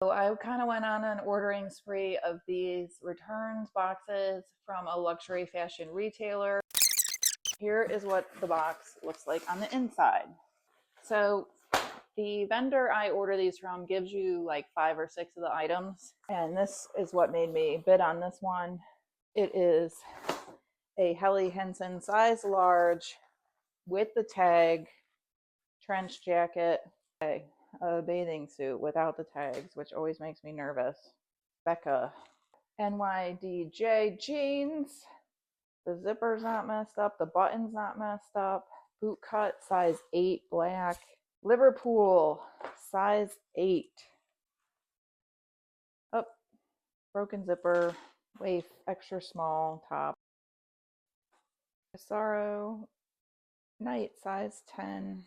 So I kind of went on an ordering spree of these returns boxes from a luxury fashion retailer. Here is what the box looks like on the inside. So the vendor I order these from gives you like 5 or 6 of the items, and this is what made me bid on this one. It is a Helly Hansen size large with the tag, trench jacket, a bathing suit without the tags, which always makes me nervous. Becca NYDJ jeans. The zipper's not messed up. The button's not messed up. Boot cut, size 8 black. Liverpool, size 8. Up, broken zipper. Waif, extra small top. Casaro, night, size 10.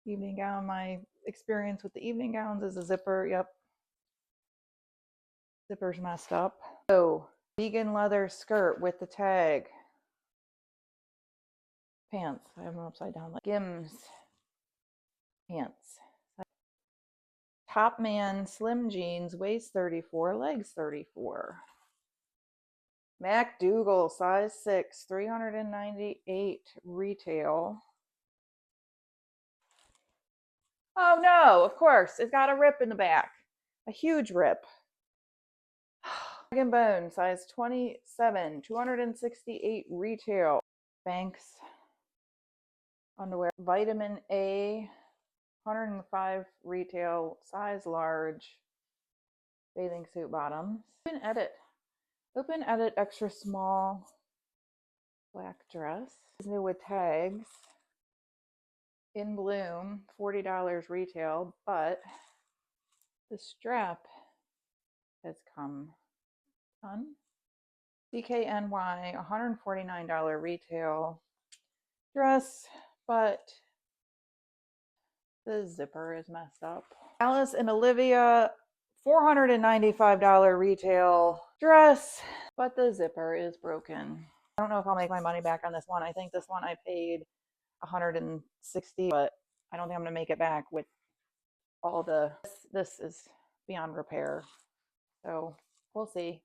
Evening gown. My experience with the evening gowns is a zipper. Yep. Zipper's messed up. So, vegan leather skirt with the tag. Pants. I have them upside down. Like Gims pants. Top man slim jeans, waist 34, legs 34. MacDougall, size 6, 398 retail. Oh no, of course, it's got a rip in the back. A huge rip. Bag and Bone, size 27, 268 retail. Banks underwear. Vitamin A, 105 retail, size large. Bathing suit bottoms. Open edit extra small black dress. New with tags. In Bloom, $40 retail, but the strap has come on. DKNY, $149 retail dress, but the zipper is messed up. Alice and Olivia, $495 retail dress, but the zipper is broken. I don't know if I'll make my money back on this one. I think this one I paid $160, but I don't think I'm gonna make it back with all the, this is beyond repair. So we'll see.